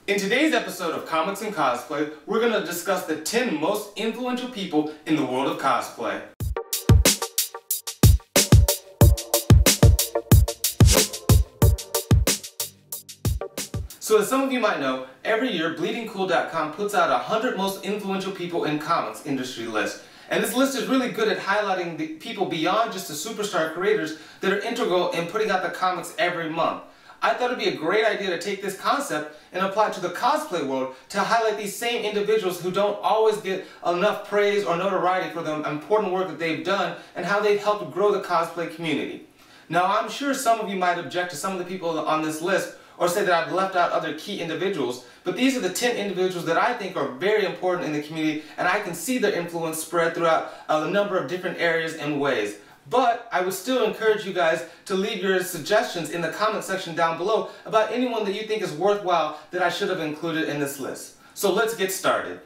In today's episode of Comics and Cosplay, we're going to discuss the 10 most influential people in the world of cosplay. So as some of you might know, every year BleedingCool.com puts out 100 most influential people in comics industry list. And this list is really good at highlighting the people beyond just the superstar creators that are integral in putting out the comics every month. I thought it'd be a great idea to take this concept and apply it to the cosplay world to highlight these same individuals who don't always get enough praise or notoriety for the important work that they've done and how they've helped grow the cosplay community. Now, I'm sure some of you might object to some of the people on this list or say that I've left out other key individuals, but these are the 10 individuals that I think are very important in the community, and I can see their influence spread throughout a number of different areas and ways. But I would still encourage you guys to leave your suggestions in the comment section down below about anyone that you think is worthwhile that I should have included in this list. So let's get started.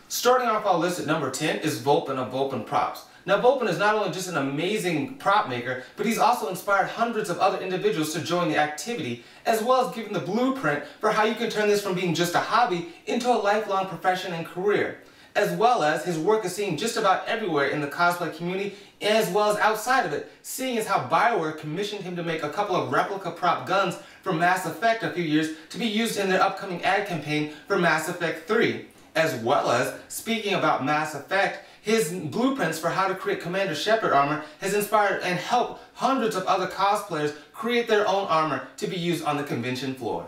Starting off our list at number 10 is Volpin of Volpin Props. Now Volpin is not only just an amazing prop maker, but he's also inspired hundreds of other individuals to join the activity, as well as giving the blueprint for how you can turn this from being just a hobby into a lifelong profession and career. As well as his work is seen just about everywhere in the cosplay community, as well as outside of it, seeing as how BioWare commissioned him to make a couple of replica prop guns for Mass Effect a few years to be used in their upcoming ad campaign for Mass Effect 3. As well as, speaking about Mass Effect, his blueprints for how to create Commander Shepard armor has inspired and helped hundreds of other cosplayers create their own armor to be used on the convention floor.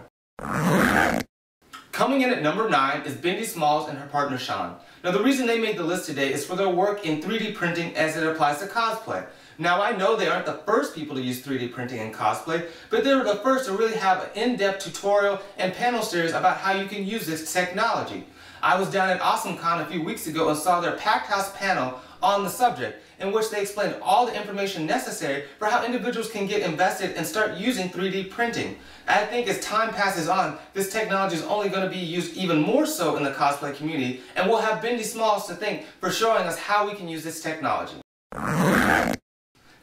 Coming in at number 9 is Bindi Smalls and her partner Sean. Now the reason they made the list today is for their work in 3D printing as it applies to cosplay. Now I know they aren't the first people to use 3D printing in cosplay, but they were the first to really have an in-depth tutorial and panel series about how you can use this technology. I was down at AwesomeCon a few weeks ago and saw their packed house panel on the subject, in which they explained all the information necessary for how individuals can get invested and start using 3D printing. I think as time passes on, this technology is only going to be used even more so in the cosplay community, and we'll have Bindi Smalls to thank for showing us how we can use this technology.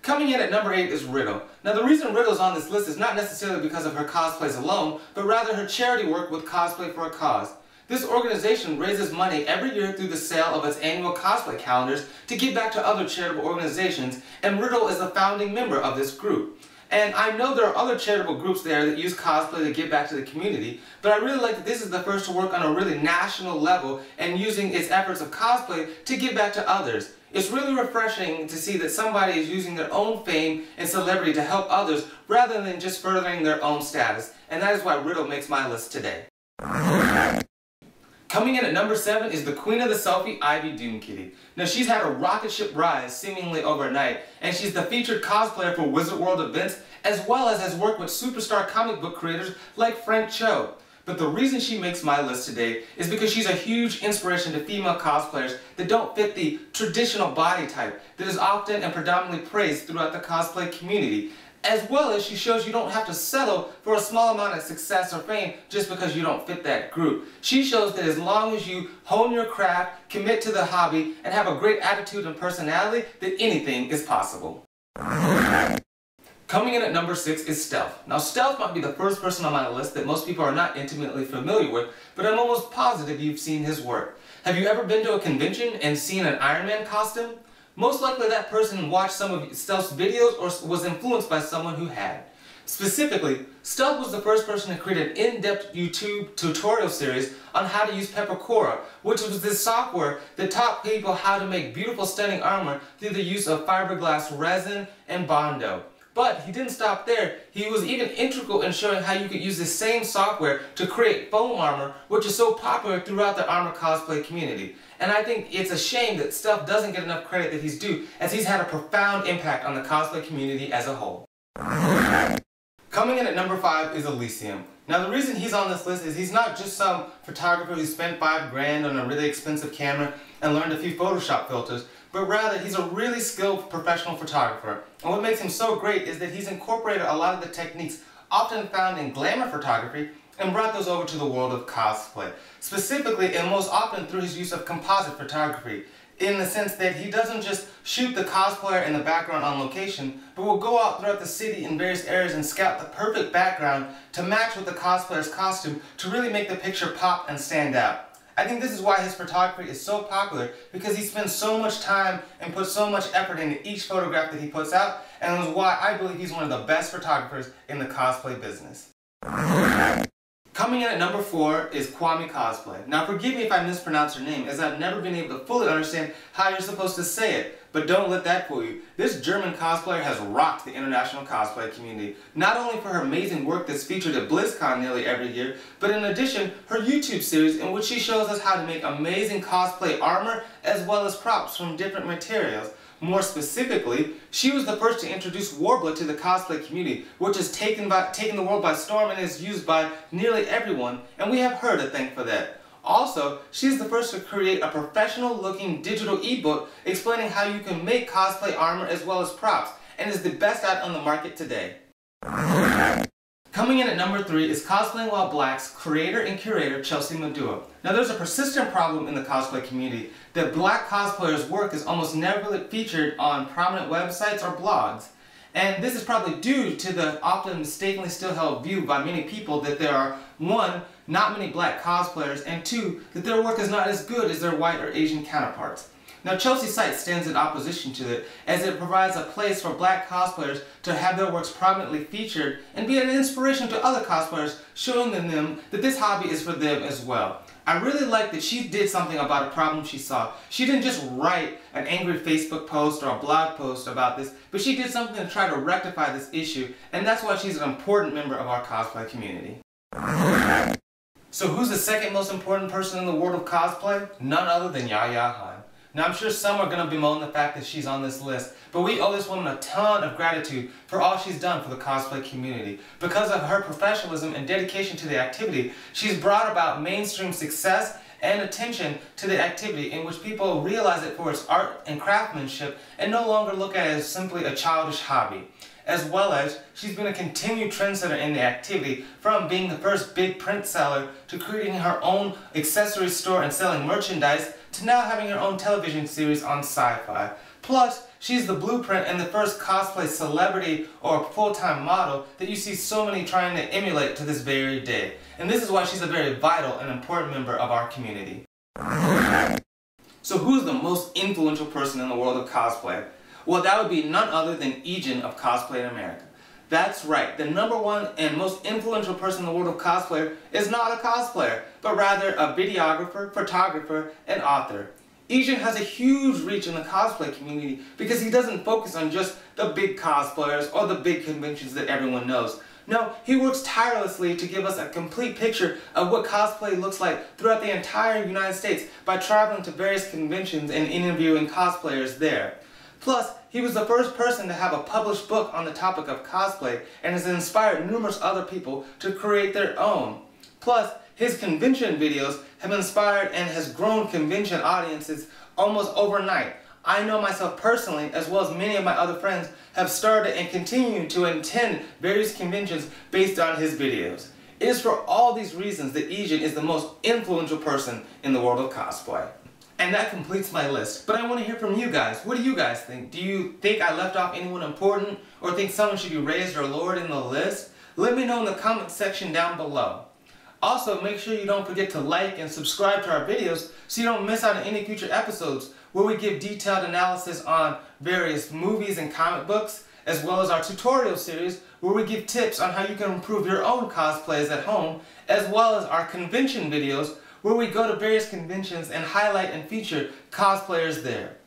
Coming in at number 8 is Riddle. Now the reason Riddle is on this list is not necessarily because of her cosplays alone, but rather her charity work with Cosplay for a Cause. This organization raises money every year through the sale of its annual cosplay calendars to give back to other charitable organizations, and Riddle is a founding member of this group. And I know there are other charitable groups there that use cosplay to give back to the community, but I really like that this is the first to work on a really national level and using its efforts of cosplay to give back to others. It's really refreshing to see that somebody is using their own fame and celebrity to help others rather than just furthering their own status, and that is why Riddle makes my list today. Coming in at number 7 is the queen of the selfie, Ivy DoomKitty. Now she's had a rocket ship rise seemingly overnight, and she's the featured cosplayer for Wizard World events, as well as has worked with superstar comic book creators like Frank Cho. But the reason she makes my list today is because she's a huge inspiration to female cosplayers that don't fit the traditional body type that is often and predominantly praised throughout the cosplay community. As well as she shows you don't have to settle for a small amount of success or fame just because you don't fit that group. She shows that as long as you hone your craft, commit to the hobby, and have a great attitude and personality, that anything is possible. Coming in at number 6 is Stealth. Now Stealth might be the first person on my list that most people are not intimately familiar with, but I'm almost positive you've seen his work. Have you ever been to a convention and seen an Iron Man costume? Most likely that person watched some of Stealth's videos or was influenced by someone who had. Specifically, Stealth was the first person to create an in-depth YouTube tutorial series on how to use Peppercora, which was this software that taught people how to make beautiful stunning armor through the use of fiberglass resin and Bondo. But he didn't stop there. He was even integral in showing how you could use the same software to create foam armor, which is so popular throughout the armor cosplay community. And I think it's a shame that Stealth doesn't get enough credit that he's due, as he's had a profound impact on the cosplay community as a whole. Coming in at number 5 is Elysium. Now the reason he's on this list is he's not just some photographer who spent $5 grand on a really expensive camera and learned a few Photoshop filters, but rather he's a really skilled professional photographer. And what makes him so great is that he's incorporated a lot of the techniques often found in glamour photography and brought those over to the world of cosplay. Specifically and most often through his use of composite photography. in the sense that he doesn't just shoot the cosplayer in the background on location, but will go out throughout the city in various areas and scout the perfect background to match with the cosplayer's costume to really make the picture pop and stand out. I think this is why his photography is so popular, because he spends so much time and puts so much effort into each photograph that he puts out, and is why I believe he's one of the best photographers in the cosplay business. Coming in at number 4 is Kwame Cosplay. Now forgive me if I mispronounce her name, as I've never been able to fully understand how you're supposed to say it, but don't let that fool you. This German cosplayer has rocked the international cosplay community, not only for her amazing work that's featured at BlizzCon nearly every year, but in addition, her YouTube series in which she shows us how to make amazing cosplay armor as well as props from different materials. More specifically, she was the first to introduce Worbla to the cosplay community, which has taken the world by storm and is used by nearly everyone, and we have her to thank for that. Also, she's the first to create a professional-looking digital ebook explaining how you can make cosplay armor as well as props, and is the best out on the market today. Coming in at number 3 is Cosplaying While Black's creator and curator Chelsea Madua. Now there's a persistent problem in the cosplay community that black cosplayers' work is almost never featured on prominent websites or blogs. And this is probably due to the often mistakenly still held view by many people that there are, 1, not many black cosplayers, and 2, that their work is not as good as their white or Asian counterparts. Now Josie Site stands in opposition to it, as it provides a place for black cosplayers to have their works prominently featured and be an inspiration to other cosplayers, showing them that this hobby is for them as well. I really like that she did something about a problem she saw. She didn't just write an angry Facebook post or a blog post about this, but she did something to try to rectify this issue, and that's why she's an important member of our cosplay community. So who's the second most important person in the world of cosplay? None other than Yaya Han. Now I'm sure some are going to bemoan the fact that she's on this list, but we owe this woman a ton of gratitude for all she's done for the cosplay community. Because of her professionalism and dedication to the activity, she's brought about mainstream success and attention to the activity in which people realize it for its art and craftsmanship and no longer look at it as simply a childish hobby. As well as, she's been a continued trendsetter in the activity, from being the first big print seller to creating her own accessory store and selling merchandise to now having her own television series on Sci-Fi. Plus, she's the blueprint and the first cosplay celebrity or full-time model that you see so many trying to emulate to this very day. And this is why she's a very vital and important member of our community. So who's the most influential person in the world of cosplay? Well, that would be none other than Elysion of Cosplay in America. That's right, the #1 and most influential person in the world of cosplay is not a cosplayer, but rather a videographer, photographer, and author. Elysion has a huge reach in the cosplay community because he doesn't focus on just the big cosplayers or the big conventions that everyone knows. No, he works tirelessly to give us a complete picture of what cosplay looks like throughout the entire United States by traveling to various conventions and interviewing cosplayers there. Plus, he was the first person to have a published book on the topic of cosplay and has inspired numerous other people to create their own. Plus, his convention videos have inspired and has grown convention audiences almost overnight. I know myself personally, as well as many of my other friends, have started and continue to attend various conventions based on his videos. It is for all these reasons that Elysion is the most influential person in the world of cosplay. And that completes my list. But I want to hear from you guys. What do you guys think? Do you think I left off anyone important? Or think someone should be raised or lowered in the list? Let me know in the comment section down below. Also, make sure you don't forget to like and subscribe to our videos so you don't miss out on any future episodes where we give detailed analysis on various movies and comic books, as well as our tutorial series where we give tips on how you can improve your own cosplays at home, as well as our convention videos where we go to various conventions and highlight and feature cosplayers there.